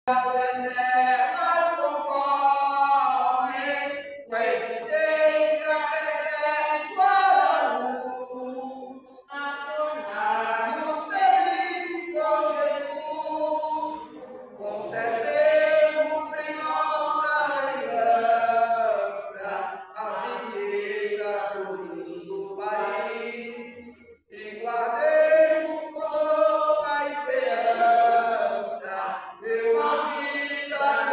as eternas concorrem com a existência perpétua da luz, a tornar-nos felizes com Jesus, conservemos em nossa lembrança as riquezas do lindo país e guardemos conosco a esperança de uma vida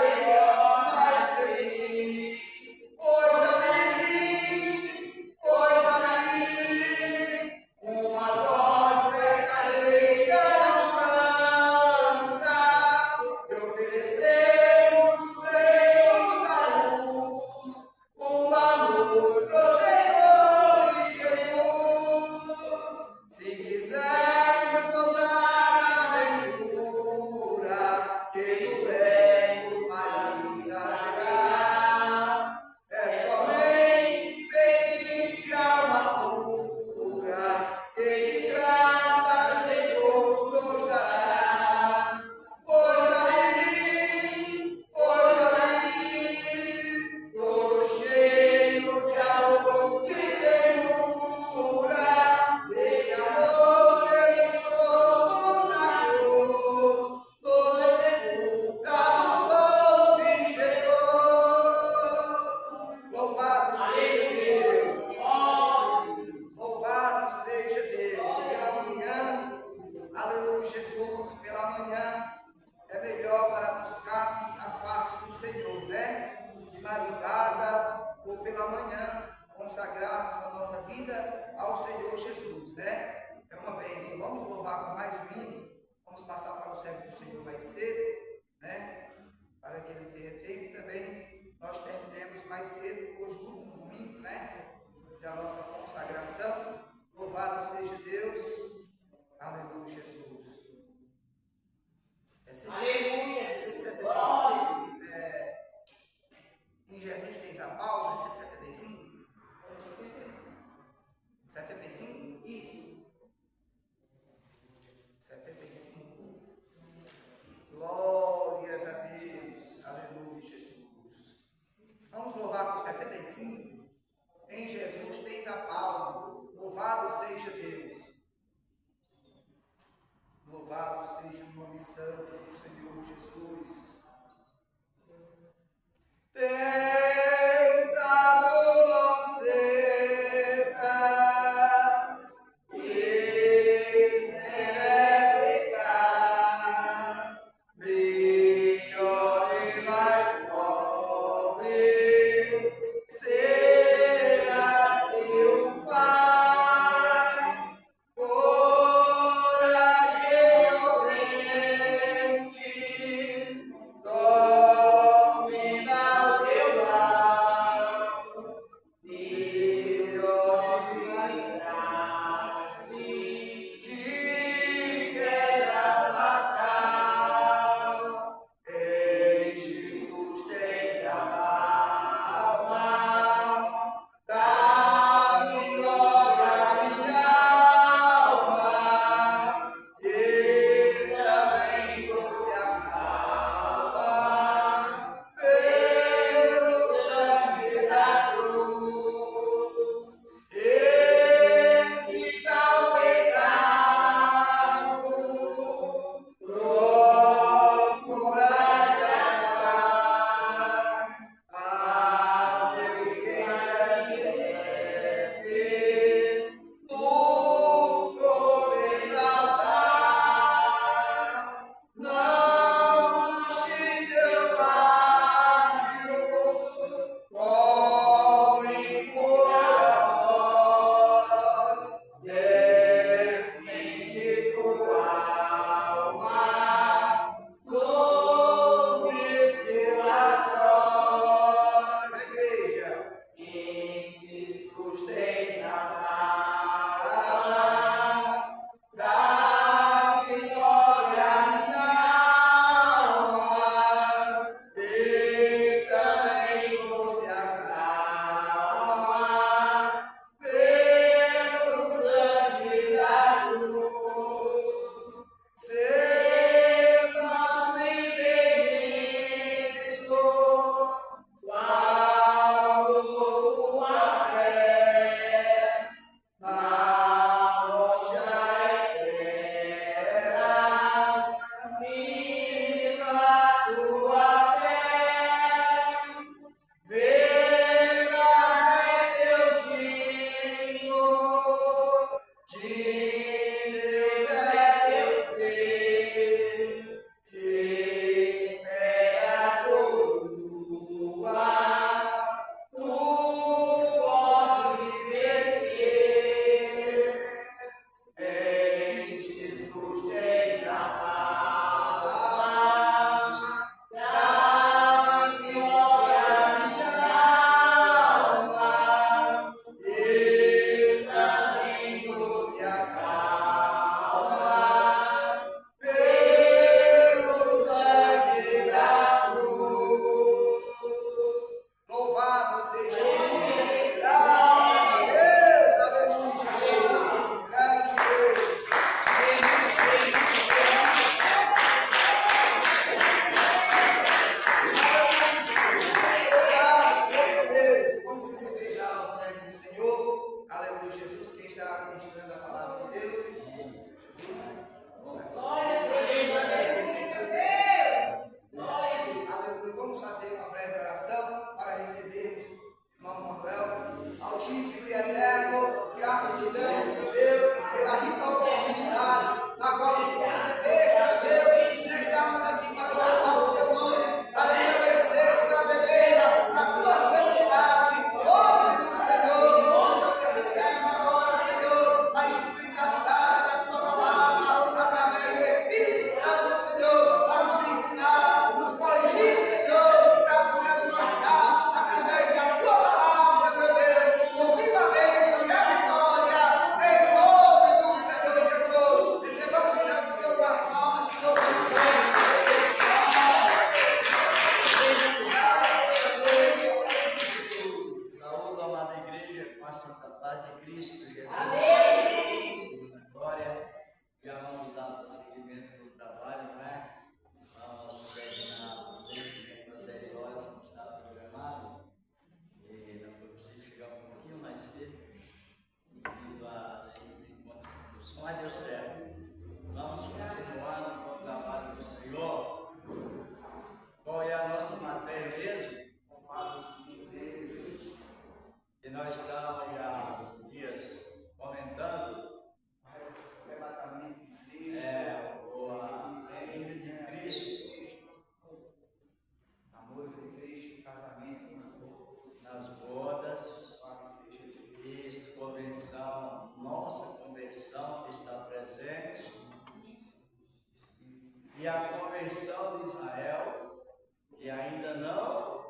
conversão de Israel, que ainda não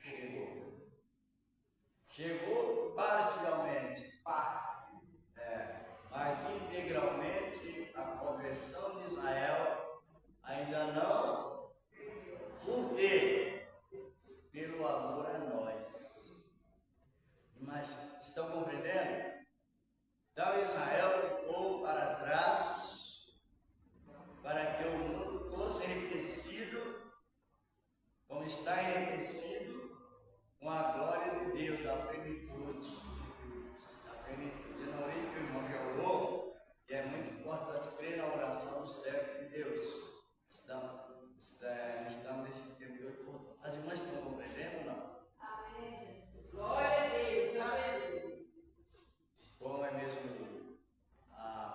chegou. Chegou parcialmente, mas integralmente a conversão de Israel ainda não. Por quê? Pelo amor a nós. Imagina, estão compreendendo? Então Israel ficou para trás para que o mundo fosse enriquecido, como está enriquecido, com a glória de Deus, da plenitude. Eu não orei que o irmão já orou, e é muito importante crer na oração do servo de Deus. Estamos nesse tempo. As irmãs estão compreendendo ou não? Amém. Glória a Deus, aleluia. Como é mesmo?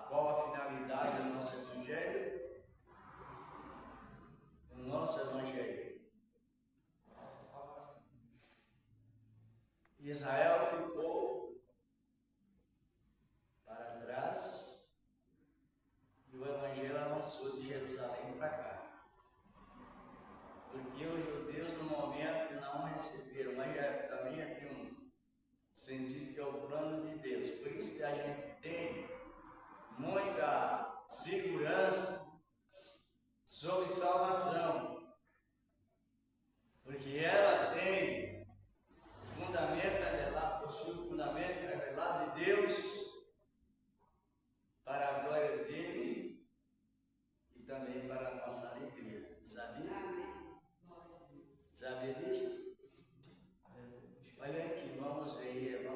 Qual a finalidade do nosso evangelho? Do nosso evangelho. Israel ficou para trás e o evangelho avançou de Jerusalém para cá. Porque os judeus no momento não receberam, mas também tem um sentido que é o plano de Deus. Por isso que a gente tem muita segurança sobre salvação. Porque ela tem fundamento revelado, possui o fundamento revelado de Deus para a glória dele e também para a nossa alegria. Sabia? Sabia disso? Olha aqui, vamos ver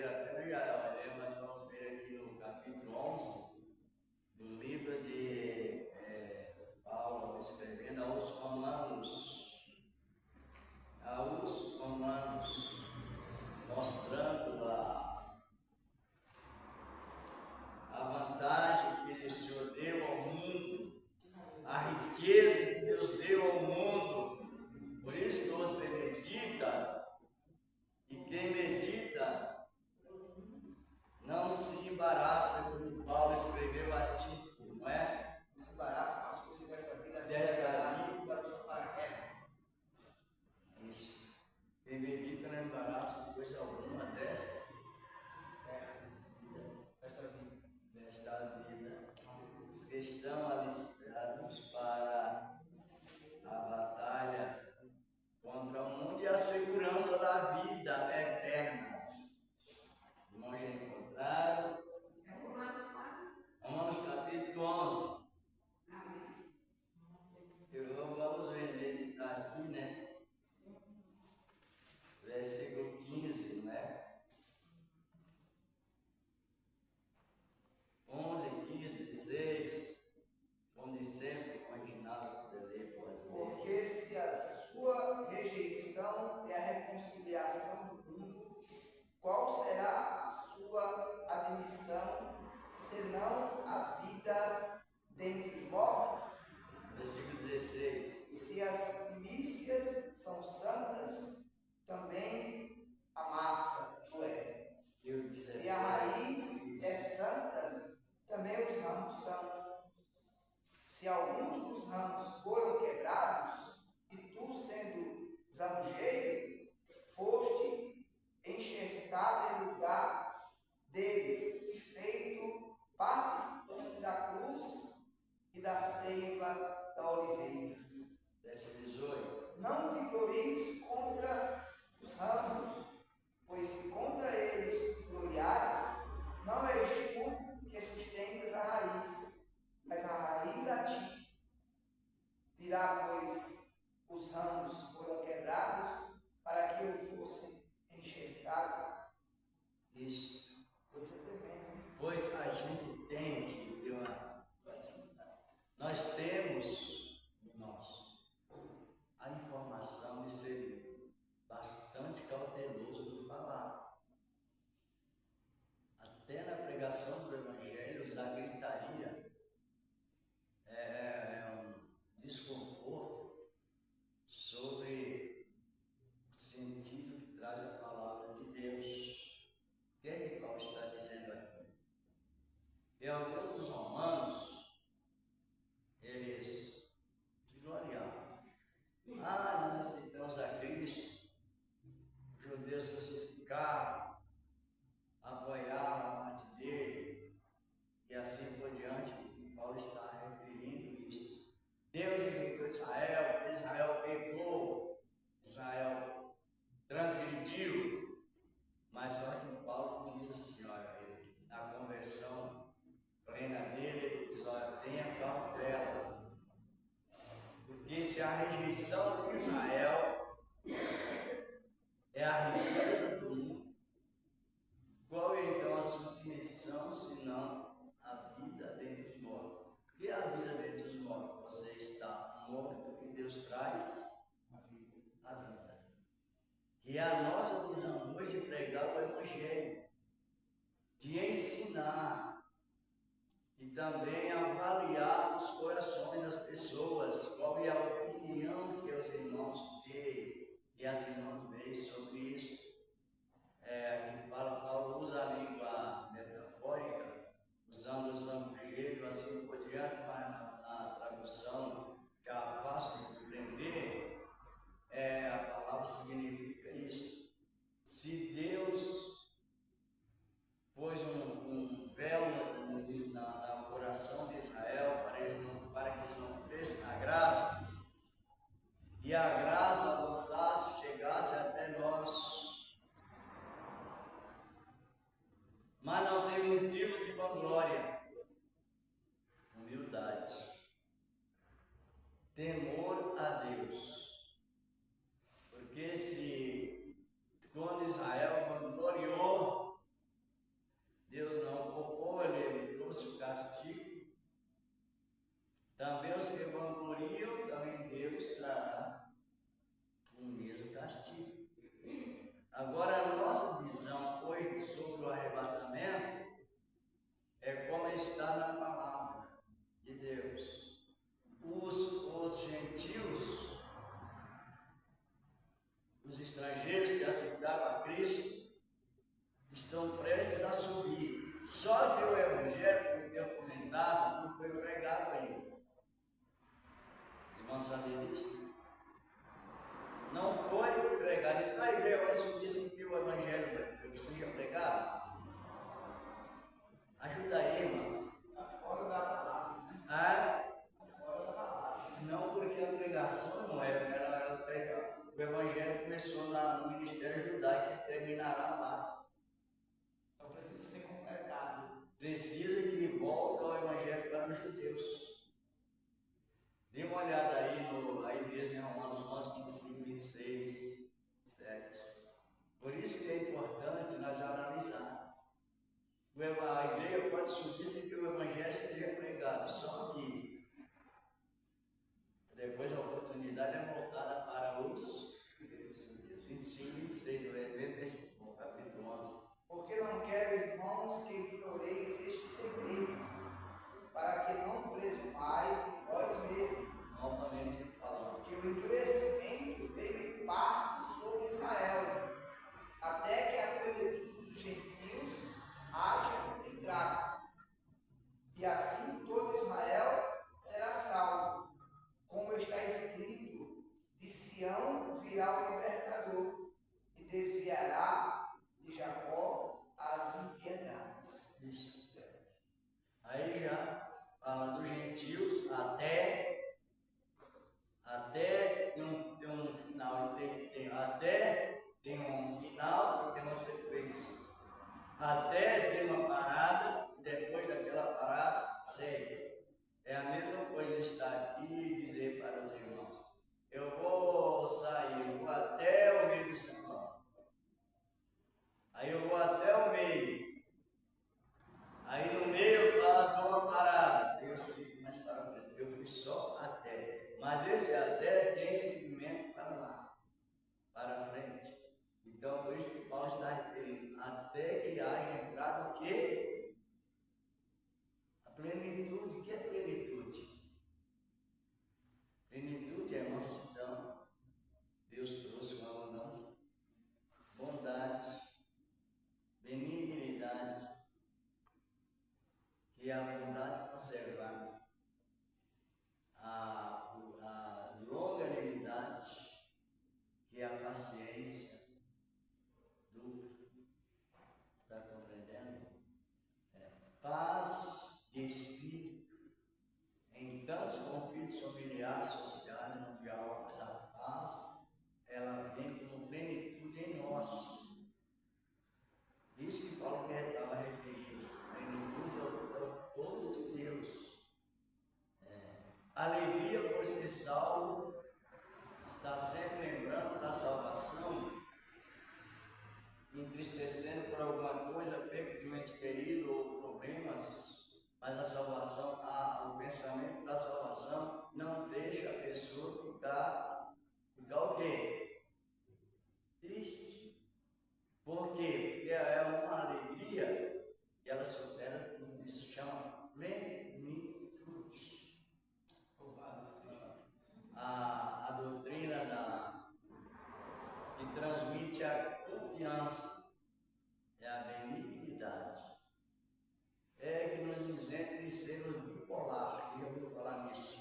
até já olhei, mas vamos ver aqui no capítulo 11 do livro de Paulo escrevendo aos Romanos, mostrando a vantagem que o Senhor deu ao mundo, a riqueza que Deus deu ao mundo. Por isso que você medita, e quem medita não se embaraça, como Paulo escreveu a Tito, não é? Não se embaraça com as coisas dessa vida. Desta vida. Para a guerra. Isso. Quem medita não embaraça com coisa alguma desta. Desta vida. Os que estão alistados para a batalha contra o mundo e a segurança da vida eterna. Irmãos, já encontraram? Romanos capítulo 11. Vamos ver, meditar aqui, né? Versículo 15, né? 11, 15, 16. Como de sempre, com o ginásio que você lê, pode ler. Porque se a sua rejeição é a reconciliação do mundo, qual será a sua admissão, senão a vida dentre os mortos? Versículo 16. E se as primícias são santas, também a massa o é. E o 17. Se a raiz é santa, também os ramos são. Se alguns dos ramos foram quebrados, e tu, sendo zaranjeiro, foste enxertado em lugar deles e feito participante da cruz e da seiva da oliveira. Versículo 18. Não te glories contra os ramos, pois se contra eles te gloriares, não és tu que sustentas a raiz, mas a raiz a ti. Dirá, pois, os ramos foram quebrados para que eu fosse enxertado. Isso. Coisa tremenda, né? Pois a gente tem que ter uma. Nós temos, irmãos, a informação de ser bastante cauteloso no falar. Até na pregação do Evangelho, usar gritaria é um desconforto sobre o sentido que traz a palavra de Deus. O que é que Paulo está dizendo aqui? E alguns dos romanos, eles por Israel, Israel pecou, Israel transgrediu, mas só que Paulo diz assim, olha, na conversão plena dele, ele diz, olha, tenha cautela, porque se a rejeição de Israel é a riqueza do mundo, qual é então a submissão, senão a vida dentre os mortos? O que é a vida dentre os mortos? Você está morto e Deus traz a vida. Que é a nossa visão hoje de pregar o Evangelho, de ensinar e também avaliar os corações das pessoas, qual é a opinião que os irmãos têm e as irmãs veem sobre isso. Que fala, Paulo usa a língua metafórica, usando o zanguejo, assim por diante, mas na tradução já fácil de compreender, a palavra significa isso. Se Deus pôs um véu no coração de Israel para que eles não crescem na graça, e a graça avançasse, chegasse até nós, mas não tem motivo de vanglória, humildade, temor a Deus, porque se quando Israel vangloriou, Deus não poupou, ele trouxe o castigo, também os que vangloriam, também Deus trará o mesmo castigo. Agora, a nossa visão hoje sobre o arrebatamento é como está na palavra de Deus. Os gentios, os estrangeiros que aceitaram a Cristo, estão prestes a subir. Só que o Evangelho, como eu tenho comentado, não foi pregado ainda. Os irmãos sabem disso? Não foi pregado. Então a igreja vai subir sem que o Evangelho seja pregado? Ajuda aí, irmãos. Está fora da palavra. Está fora da palavra. Não, porque a pregação não o Evangelho começou no ministério judaico e terminará lá. Então precisa ser completado. Precisa que volte ao Evangelho para os judeus. Dê uma olhada aí aí mesmo em Romanos 11, 25, 26, 27. Por isso que é importante nós analisar. A igreja pode subir sem que o Evangelho esteja pregado, só que depois a oportunidade é voltada para os 25, 26, do capítulo 11. Porque não quero, irmãos, que ignoreis este segredo, para que não presumais de vós mesmos. Novamente falando. Que o endurecimento veio em parte sobre Israel, até que a plenitude dos gentios haja entrado. E assim todo Israel será salvo, como está escrito: de Sião virá o libertador, e desviará de Jacó as impiedades. Isso. Aí já fala dos gentios até tem um final, até tem um final e tem uma sequência. Até tem uma parada e depois daquela parada segue. É a mesma coisa estar aqui e dizer para os irmãos: eu vou sair, eu vou até o meio do São Paulo. Aí eu vou até o meio. Aí no meio eu dou uma parada. Eu sigo mais para frente. Eu fui só até. Mas esse até tem seguimento para lá, para frente. Então por isso que Paulo está referindo. Até que haja entrado o quê? A plenitude. O que é plenitude? Plenitude é mansidão. Deus trouxe uma abundância. Bondade. Benignidade. Que é a bondade conservada. A longanimidade, que é a paciência dupla. Está compreendendo? entristecendo por alguma coisa, perda de um ente querido ou problemas, mas a salvação, o pensamento da salvação não deixa a pessoa ficar o quê? Triste. Por quê? Porque é uma alegria e ela supera tudo. Isso chama plenitude. A doutrina que transmite a confiança é a benignidade. É que nos isenta de sermos bipolar. Eu ouvi falar nisso.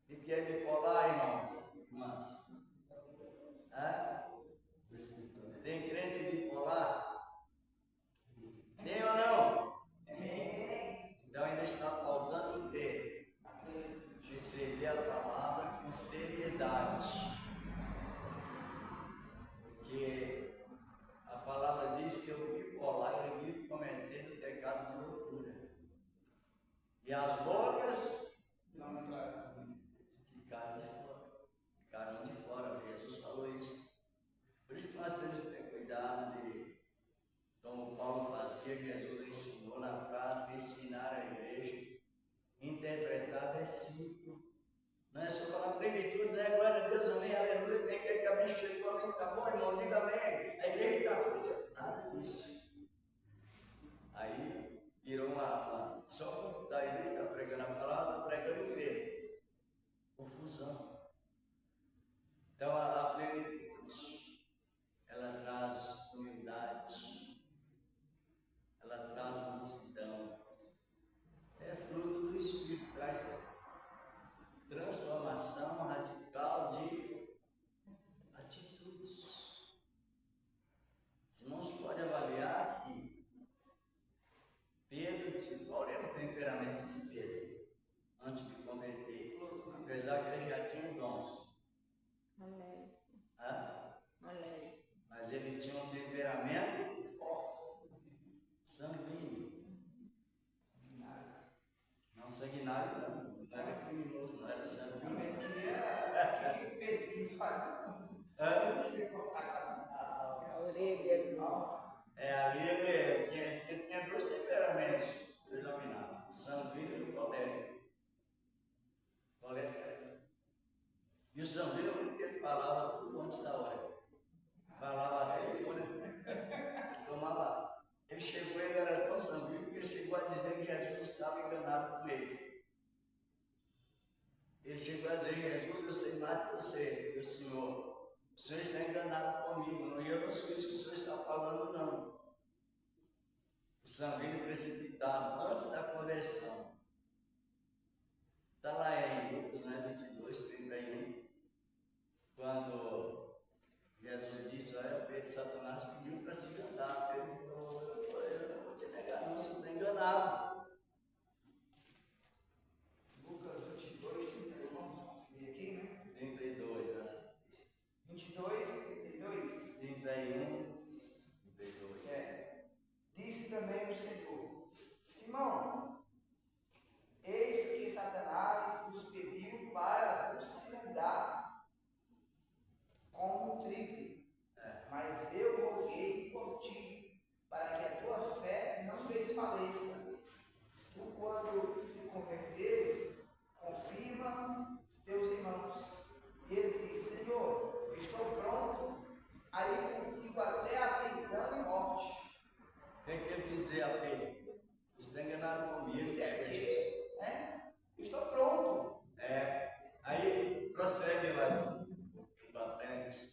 O que é bipolar, irmãs? Tem crente bipolar? Tem ou não? Então ainda está faltando o quê? Receber a palavra com seriedade. Porque a palavra diz que o bipolar ele vive cometendo pecado de loucura. E as loucas não entraram. Ficaram de fora. Jesus falou isso. Por isso que nós temos que ter cuidado de, como Paulo fazia, Jesus ensinou na prática, ensinar a igreja, interpretar versículo. Não é só falar plenitude, né? Glória a Deus, amém, aleluia. Tem que a mente chegou, amém, tá bom, irmão, diga amém. A igreja está fria. Nada disso. Aí virou só da igreja está pregando a palavra, está pregando o quê? Confusão. Então a plenitude, ela traz humildade, ela traz mansidão. É fruto do Espírito, traz transformação radical de atitudes. Os irmãos podem avaliar que Pedro disse: qual era o temperamento de Pedro antes de converter? Apesar que ele já tinha dons. Mas ele tinha um temperamento forte, sanguíneo. Não sanguinário, não era criminoso, não era sanguíneo. Pedro quis fazer. A orelha. Ali ele tinha dois temperamentos predominantes: sanguíneo e colérico. E o sanguíneo, porque ele falava tudo antes da hora. Falava até tomava. Ele era tão sanguíneo que ele chegou a dizer que Jesus estava enganado com ele. Ele chegou a dizer: Jesus, eu sei mais que você, meu Senhor. O Senhor está enganado comigo, e eu não sei se o Senhor está falando, não. O sanguíneo precipitado antes da conversão. Está lá em Lucas 22, 31, quando Jesus disse: olha, Pedro, Satanás pediu para se enganar. Pedro falou: eu não vou te negar, não, você está enganado. Lucas 22, 31, vamos conferir aqui, né? 32, essa. 22, 32. 31, 32. Disse também o Senhor: Simão, eis que Satanás vos pediu para vos circundar como um trigo, mas eu roguei por ti, para que a tua fé não desfaleça. Tu, quando te converteres, confirma teus irmãos. E ele disse: Senhor, eu estou pronto a ir contigo até a prisão e morte. O que ele quis dizer a Pedro? Você está enganado comigo. Estou pronto. Aí prossegue lá para frente.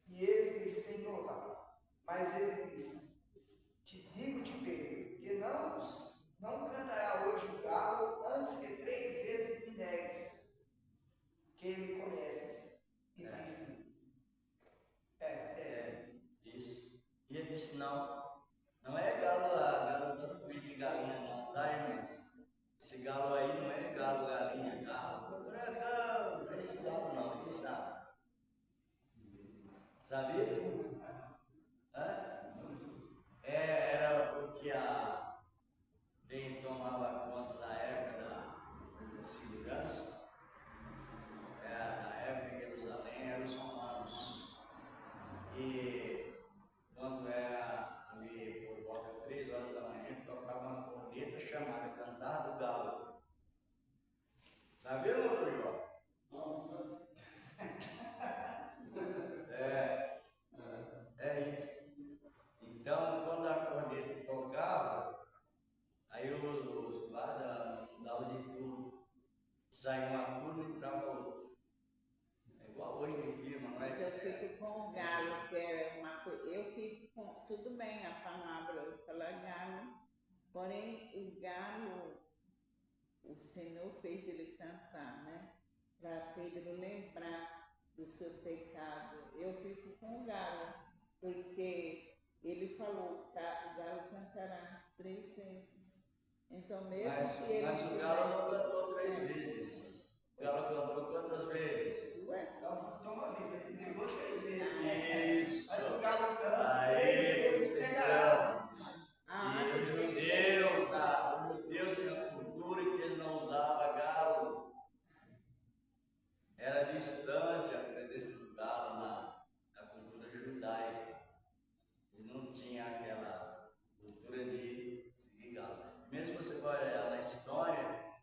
E ele disse: Senhor, mas ele disse: te digo-te, Pedro, que não cantará hoje o galo antes que 3 vezes me negues que me conheces. E disse: Isso. E ele disse: não é galo da fruta de galinha, não, tá, irmãos? Esse galo aí não é galo, galinha, galo. Não é esse galo, não, ele sabe. Sabia? Era porque quem tomava conta da época da segurança, na época em Jerusalém, eram os romanos. Saía uma turma e entrava outra. É igual hoje em firma, não Mas eu é? fico com o galo, que é uma coisa. Eu fico com. Tudo bem a palavra, eu falar galo. Porém, o galo, o Senhor fez ele cantar, né? Para Pedro lembrar do seu pecado. Eu fico com o galo, porque ele falou, tá, o galo cantará 3 vezes. Então, mesmo que ele. Mas o galo não cantou 3 vezes. O galo cantou quantas vezes? Ué, Então, toma vida, ele negou 3 vezes, né? Isso. Mas o galo canta 3 Aí, vezes, pega asa. e os judeus, tinham cultura que eles não usavam galo. Era distante a presença do galo na cultura judaica. E não tinha aquela cultura de seguir galo. Mesmo você vai olhar na história,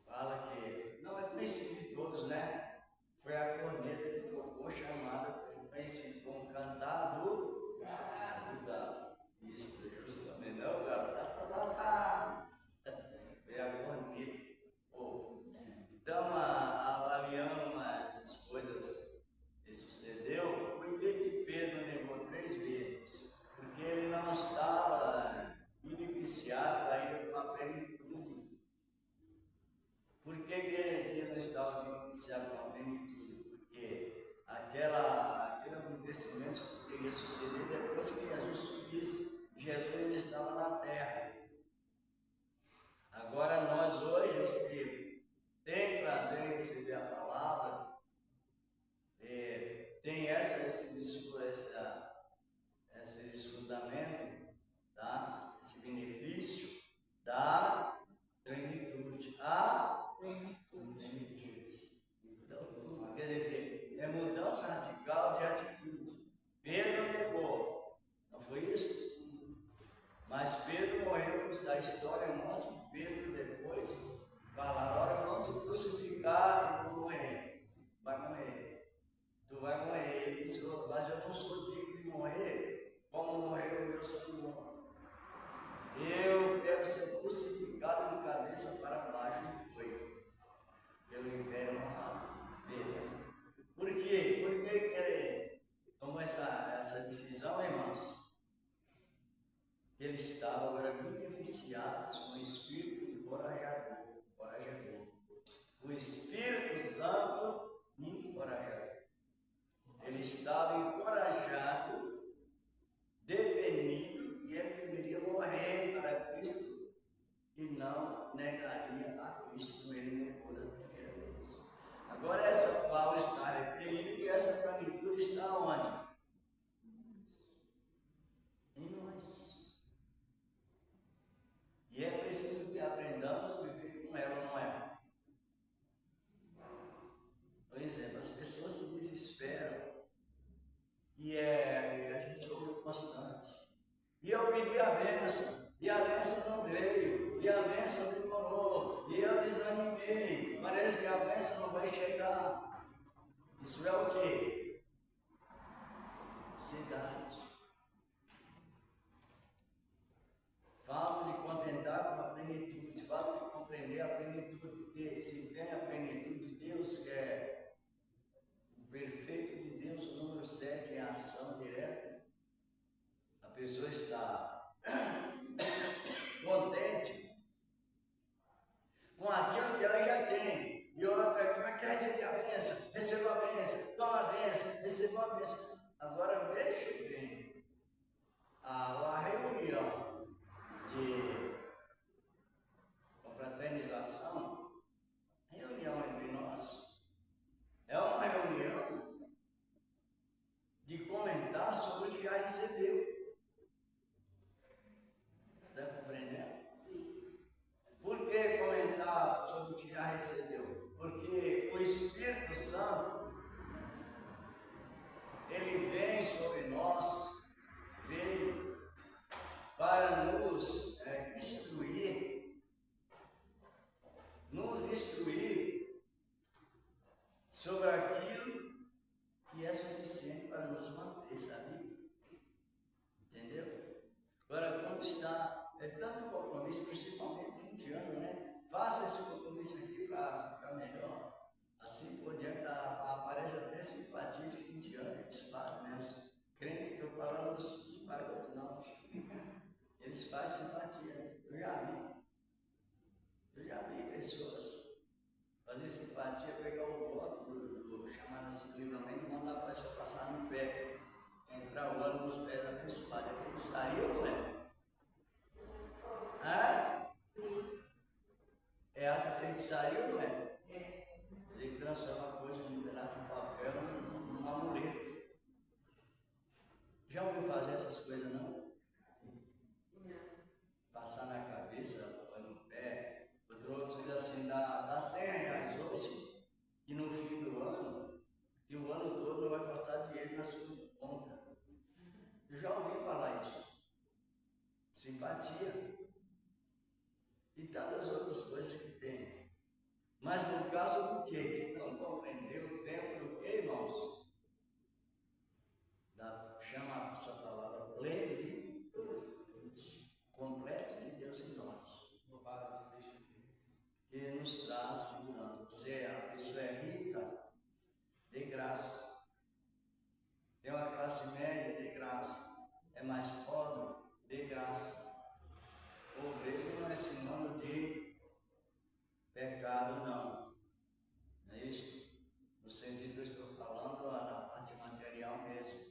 fala que, não é conhecido de todos, né? Foi a corneta que tocou, chamada, conhecido como cantar do galo. Isso, Jesus também não, galo. Foi a corneta. Então, avaliando essas coisas que sucedeu, por que Pedro negou 3 vezes? Porque ele não estava beneficiado ainda com a plenitude. Por que ele não estava beneficiado com a plenitude? Porque aquele acontecimento que teria sucedido depois que Jesus subisse, Jesus ainda estava na terra. Agora nós hoje, os que têm prazer em receber a palavra, tem esse desfrutamento, tá? Esse benefício da plenitude. A plenitude. Então, quer dizer, é mudança radical de atitude. Pedro negou, não foi isso? Mas Pedro morreu, a história mostra que Pedro depois falaram, olha, vamos te crucificar e vou morrer. Vai morrer. Tu vai morrer. Ele disse, mas eu não sou digno de morrer, como morreu o meu Senhor. Eu quero ser crucificado de cabeça para baixo e foi pelo Império Romano. Beleza. Por quê? Por que ele tomou essa decisão, irmãos? Ele estava agora beneficiado com o Espírito encorajador. O Espírito Santo encorajador. Ele estava encorajado, devenido, e ele deveria morrer para Cristo e não negaria a Cristo. Ele negou da primeira vez. Agora essa Paulo está referindo que essa plenitude está onde? Em nós. E é preciso que aprendamos a viver com ela, não é? Por exemplo, as pessoas se desesperam e a gente ouve constante. E eu pedi a bênção, e a bênção não veio, e a bênção demorou, e eu desanimei. Parece que a bênção não vai chegar. Isso é o quê? Ansiedade. Falta de contentar com a plenitude, falta de compreender a plenitude, porque se tem a plenitude de Deus, que é o perfeito de Deus, o número 7 em ação direta, a pessoa está contente com aquilo que ela já tem. E outra, como é que receber a bênção? Receba a bênção, toma a bênção, receba a bênção. Agora veja bem, a reunião de confraternização, reunião entre nós, é uma reunião de comentar sobre o que já recebeu. Você está compreendendo? Sim. Por que comentar sobre o que já recebeu? Porque o Espírito Santo, ele vem sobre nós, veio para nos instruir sobre aquilo que é suficiente para nos manter, sabe? Entendeu? Agora, quando está, é tanto compromisso, principalmente 20 anos, né? Faça esse compromisso Eles fazem simpatia. Eu já vi pessoas fazer simpatia, pegar o voto chamar assim do livramento e mandar a pessoa passar no pé, entrar o ano nos pés abençoados. É feitiçaria ou não é? É ato de feitiçaria ou não é? Você transforma a coisa num pedaço de papel num amuleto. Já ouviu fazer essas coisas, não? Passar na cabeça, põe no pé. Outro diz assim, dá 100 reais hoje, e no fim do ano, que o ano todo não vai faltar dinheiro na sua conta. Eu já ouvi falar isso. Simpatia. E tantas outras coisas que tem. Mas no caso do quê? Que não compreendeu o tempo do quê, irmãos? Chama essa palavra plenitude, completo de Deus em nós. Louvado seja Deus. Que nos traz segurança. A pessoa é rica, de graça. Tem uma classe média, de graça. É mais pobre, de graça. Pobreza não é sinônimo de pecado, não. Não é isso? No sentido que eu estou falando, na parte material mesmo.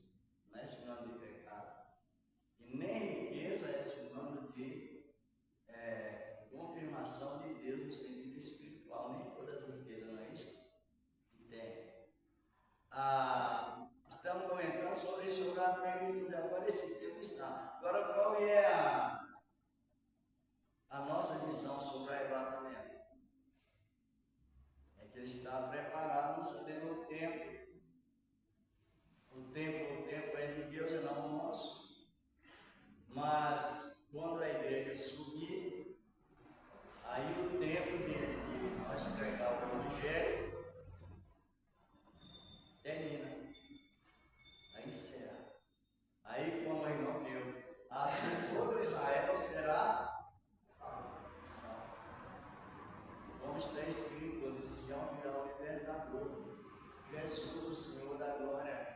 Não é sinônimo de pecado. E nem riqueza é sinônimo de confirmação de Deus no sentido espiritual. Nem todas as riquezas, não é isso? E tem. Estamos comentando sobre a plenitude. Agora esse tempo está. Agora qual é a nossa visão sobre o arrebatamento? É que ele está preparado, nós sabemos o tempo. O tempo é de Deus e não nosso. Mas quando a igreja subir, aí o tempo de nós pregar o Evangelho termina. Aí encerra. Aí, como o irmão deu, assim todo Israel será salvo. Como está escrito, de Sião virá o libertador, Jesus, o Senhor da glória.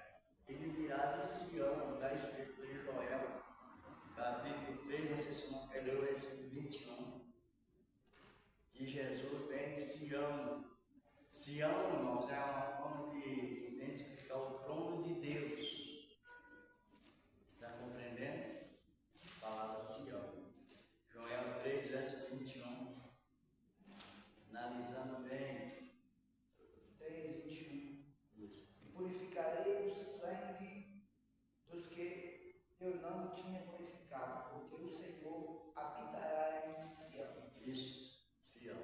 Ele virá de Sião, da escritura de Joel, capítulo 3, não sei se não perdeu o versículo 21. Que Jesus vem de Sião. Sião, irmãos, é uma forma de identificar o trono de Deus. Está compreendendo? A palavra Sião. Joel 3, verso 21. Analisando bem. 3, 21. Isso. E purificarei o sangue dos que eu não tinha purificado, porque o Senhor habitará em Sião. Isso, Sião.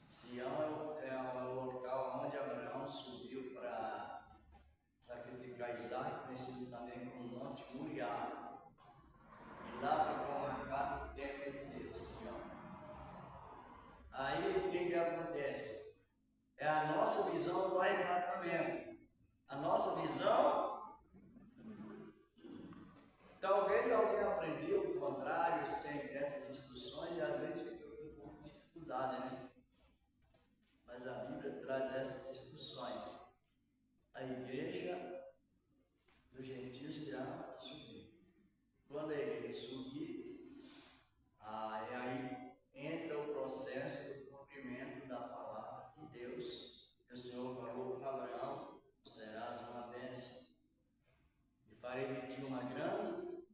Sião é o local onde Abraão subiu para sacrificar Isaac, conhecido também como Monte Moriá. E lá ficou marcado o templo de Deus, Sião. Aí o que acontece? É a nossa visão do arrebatamento. A nossa visão, talvez alguém aprendeu o contrário sem essas instruções e às vezes fica com um pouco de dificuldade, né? Mas a Bíblia traz essas instruções. A igreja dos gentios irá subir. Quando a igreja subir, aí entra o processo do cumprimento da palavra de Deus. O Senhor falou com Abraão: serás uma bênção, e farei de ti uma grande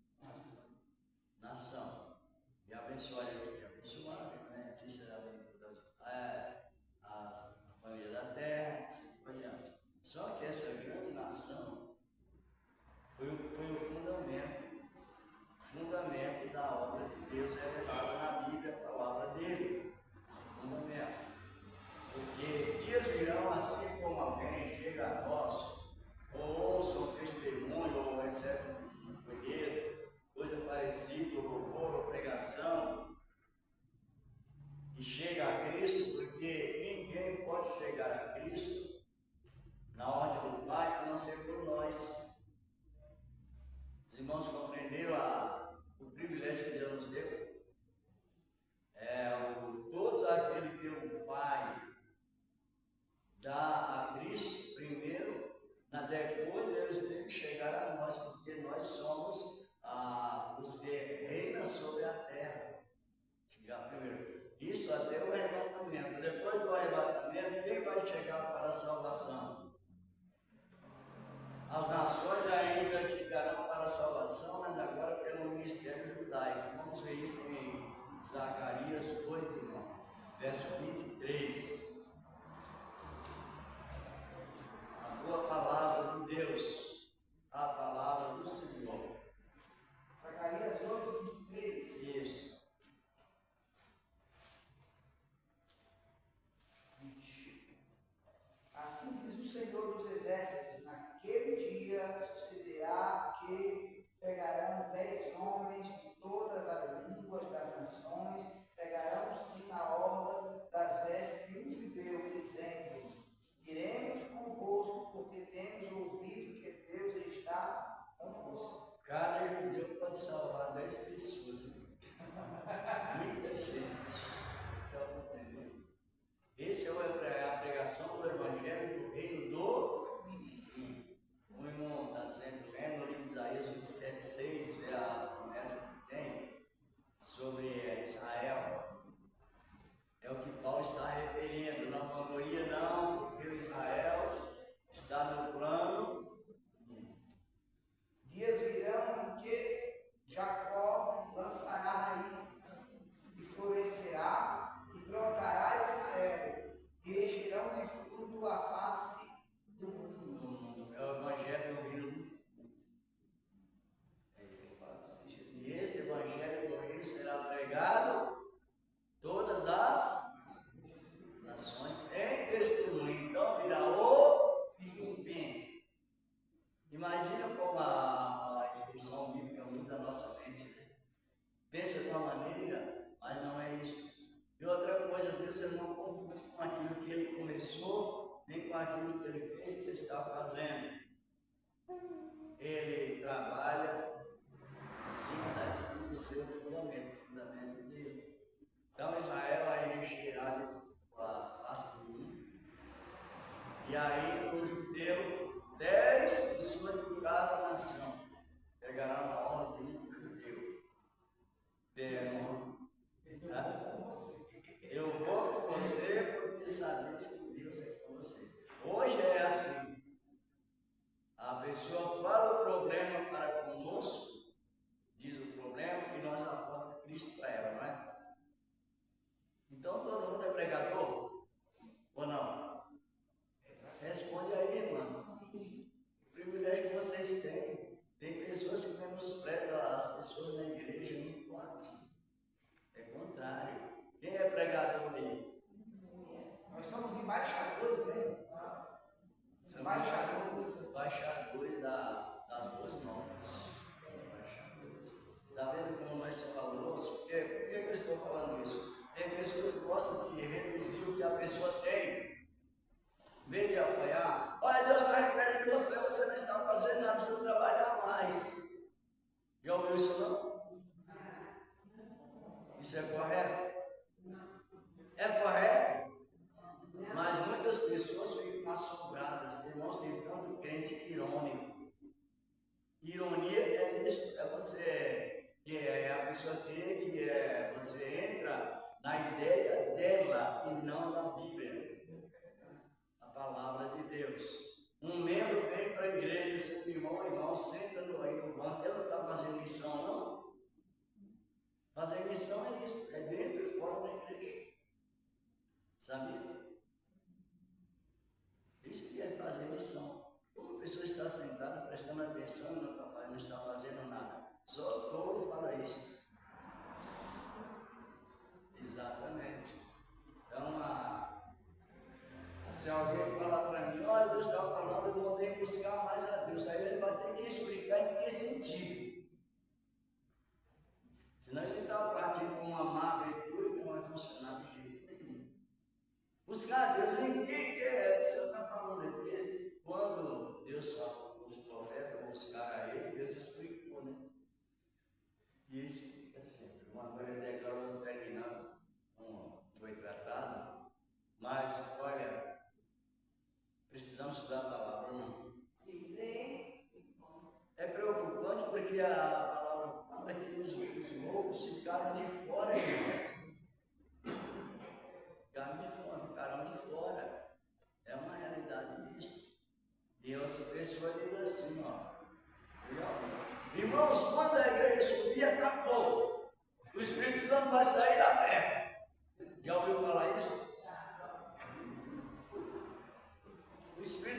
nação. E abençoarei o que te abençoarem, né? Ti será bendita a família da terra, assim por diante. Só que essa grande nação foi o fundamento da obra de Deus revelada na Bíblia, a palavra dele. Esse fundamento. Porque dias virão, assim como alguém chega a nós, ou ouça um testemunho, ou recebe um folheto, coisa parecida, ou louvor, ou pregação, e chega a Cristo, porque ninguém pode chegar a Cristo na ordem do Pai, a não ser por nós. Os irmãos compreenderam o privilégio que Deus nos deu? Todo aquele que o Pai dá a Cristo primeiro, depois eles têm que chegar a nós, porque nós somos os que verso 23. A tua palavra de Deus, a palavra do Senhor. Zacarias 8, 23. Isso. Assim diz o Senhor dos Exércitos: naquele dia sucederá que pegarão 10 homens de todas as línguas das nações, pegarão-se na orla das vestes de um judeu, dizendo: iremos convosco, porque temos ouvido que Deus está convosco. Cada judeu pode salvar 10 pessoas. Hein? Muita gente. Estão entendendo? Esse é a pregação do Evangelho do Reino do Fim. O irmão está dizendo, no livro de Isaías 27:6, vê a promessa que tem sobre Israel. É o que Paulo está referindo. Não vangoria não, porque o Israel está no plano. Dias virão em que Jacó lançará raízes e florescerá e brotará Israel e encherão de fruto a face do mundo. É o Evangelho do Reino do Fim. É isso. E esse Evangelho do Reino será pregado todas as nações em testemunho. Então virá o fim. Imagina como a instrução bíblica muda a nossa mente. Né? Pensa de uma maneira, mas não é isso. E outra coisa, Deus ele não confunde com aquilo que ele começou, nem com aquilo que ele fez, que ele está fazendo. Ele trabalha em cima do seu fundamento, o fundamento dele. Então Israel aí encherá de a face do mundo. E aí o judeu, 10 pessoas de cada nação pegarão na orla de um judeu. Eu vou com você porque sabemos que Deus é com você. Hoje é assim. A pessoa fala o problema para conosco, diz o problema e nós apontamos Cristo para ela, não é? Então todo mundo é pregador? Ou não? Responde aí, irmãs. O privilégio que vocês têm. Tem pessoas que menosprezam as pessoas na igreja, não importa. É contrário. Quem é pregador aí? Nós somos embaixadores, né? Embaixadores Das boas novas. Está vendo como nós somos valorosos? Por que eu estou falando isso? Tem pessoas que gostam de reduzir o que a pessoa tem. Em vez de apoiar, olha, Deus está requerendo de você, você não está fazendo nada, precisa trabalhar mais. Já ouviu isso não? Isso é correto? É correto? Mas muitas pessoas ficam assombradas, irmãos, tem tanto crente irônico. Ironia é isso, é você, a pessoa crê que você entra na ideia dela e não na Bíblia. Palavra de Deus. Um membro vem para a igreja, seu irmão, senta aí no banco, ele não está fazendo missão, não? Fazer missão é isso, é dentro e fora da igreja. Sabia? Isso que é fazer missão. Uma pessoa está sentada, prestando atenção, não está fazendo nada. Só todo fala isso. Exatamente. Então, se alguém falar para mim, olha, Deus está falando, eu não tenho que buscar mais a Deus. Aí ele vai ter que explicar em que sentido. Senão ele está partindo com uma má aventura que não vai funcionar de jeito nenhum. Buscar a Deus em que você está falando? Porque quando Deus fala com os profetas, buscar a Ele, Deus explicou, né? E isso fica sempre. Uma coisa 10 horas eu vou terminando, foi tratado, mas olha. Precisamos estudar a palavra ou não? Sim. É preocupante porque a palavra fala que os loucos ficaram de fora, irmão. Ficaram de fora.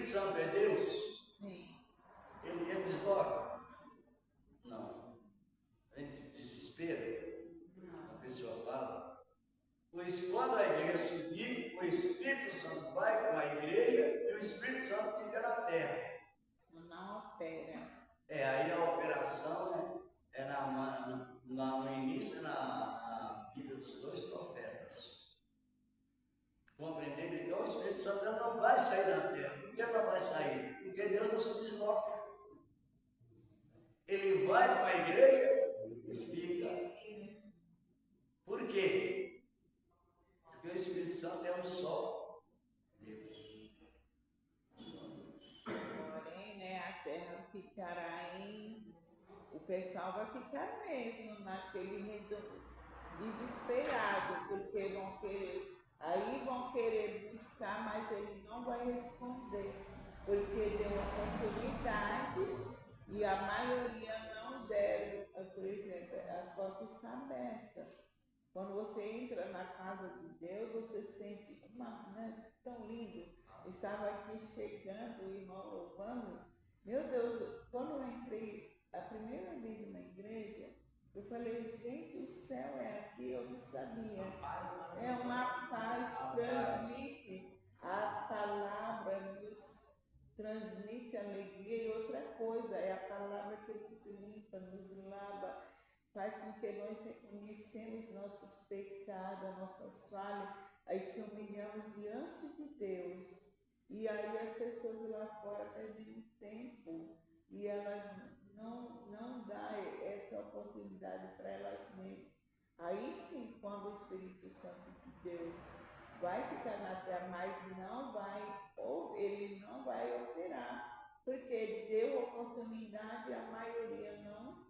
Espírito Santo é Deus? Sim. Ele desloca? Não. A gente desespera. A pessoa fala. Pois quando a igreja subir, o Espírito Santo vai com a igreja e o Espírito Santo fica na terra. Não opera. Aí a operação no início, na vida dos dois profetas. Compreendendo? Então o Espírito Santo não vai sair da terra. Por que não vai sair? Porque Deus não se desloca. Ele vai para a igreja e fica. Por quê? Porque o Espírito Santo é um só Deus. Porém, né, a terra ficará o pessoal vai ficar mesmo naquele desesperado, porque vão querer buscar, mas ele não vai responder, porque deu oportunidade e a maioria não deram. Por exemplo, as portas estão abertas. Quando você entra na casa de Deus, você sente tão lindo. Estava aqui chegando, o irmão louvando. Meu Deus, quando eu entrei a primeira vez na igreja, eu falei, gente, o céu é aqui, eu não sabia. É uma paz, transmite a palavra, nos transmite alegria. E outra coisa, é a palavra que nos limpa, nos lava, faz com que nós reconhecemos nossos pecados, nossas falhas, aí se humilhamos diante de Deus. E aí as pessoas lá fora perdem tempo e elas não dão essa oportunidade para elas mesmas. Aí sim, quando o Espírito Santo de Deus vai ficar na terra, mas ele não vai operar, porque deu oportunidade, a maioria não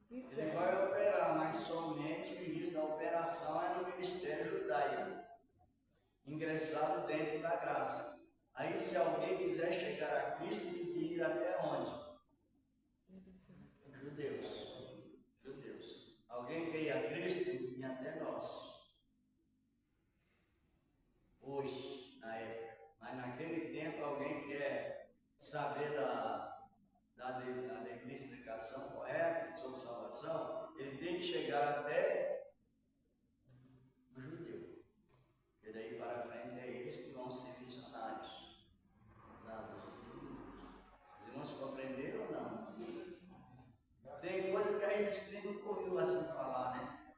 quiser. Ele vai operar, mas somente o início da operação é no ministério judaico, ingressado dentro da graça. Aí, se alguém quiser chegar a Cristo, tem que ir até onde? Judeus. Alguém quer ir a Cristo, tem que vir até nós. Hoje, na época. Mas naquele tempo, alguém quer saber da devida explicação correta sobre salvação, ele tem que chegar até o judeu. E daí para frente é eles que vão ser missionários. Os irmãos compreenderam ou não? Tem coisa que a gente nunca ouviu assim falar, né?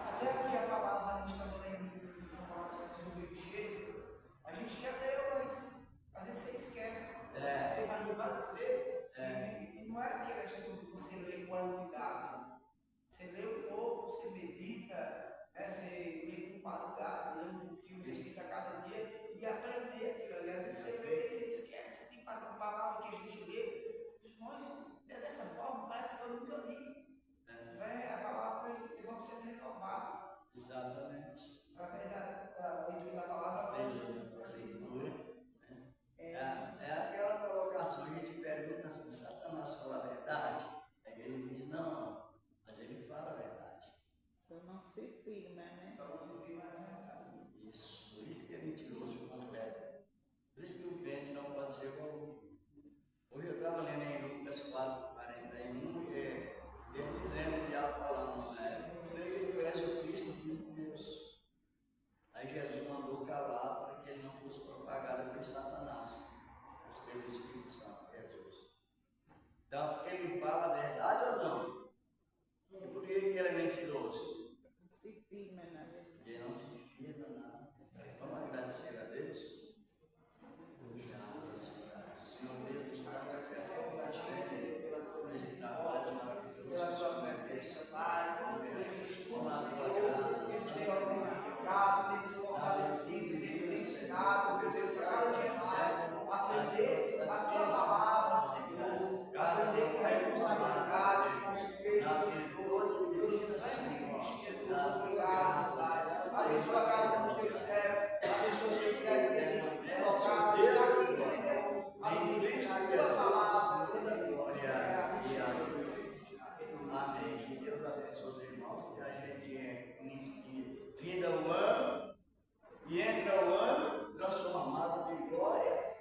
Até aqui a palavra, a gente está falando uma palavra sobre o enxergo, a gente já leu, mas às vezes você esquece. Você já leu várias vezes. E não é aquela questão de você ler quantidade. Você lê um pouco, você medita, você lê com qualidade, lê um pouquinho, recita cada dia e aprender aquilo ali. Às vezes você lê e você esquece, tem uma palavra que a gente lê. Nós, dessa forma, parece que eu nunca li. A palavra vamos sendo renovada. Exatamente. Através da leitura da palavra. Leitura. É aquela colocação, a gente pergunta assim, Satanás fala a verdade? Aí ele diz, não, mas ele fala a verdade. Só não se firma, né? Só não se firma na verdade. Isso, por isso que é mentiroso completo. Por isso que o crente não pode ser volume. Hoje eu estava lendo em Lucas 4:41, ele dizendo, o diabo falando, sei que tu és o Cristo, Filho de Deus. Aí Jesus mandou calar para que ele não fosse propagado por Satanás, mas pelo Espírito Santo, Jesus. Então, ele fala a verdade ou não? E por que ele é mentiroso? Não se firma na verdade. Ele não se firma nada. Vamos agradecer a Deus? Obrigado, Senhor Deus, estamos te agradecendo por esse trabalho maravilhoso. Pela sua presença, Pai, por esse estudo, Senhor, que o Senhor tem edificado, tem nos fortalecido, tem nos ensinado, meu Deus, cada dia mais, aprender a tua palavra, Senhor, aprender com responsabilidade, com respeito, Senhor, pelo sangue de Cristo Jesus, obrigado, Pai. Abençoa cada um dos teus servos, abençoa os teus servos que têm se colocado aqui, Senhor, a nos ensinar a tua palavra, Senhor. Amém. Que Deus abençoe os irmãos, que a gente finda o ano e entra o ano transformado de glória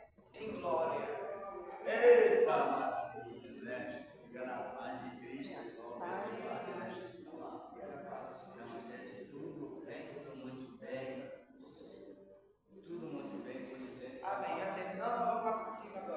passivamente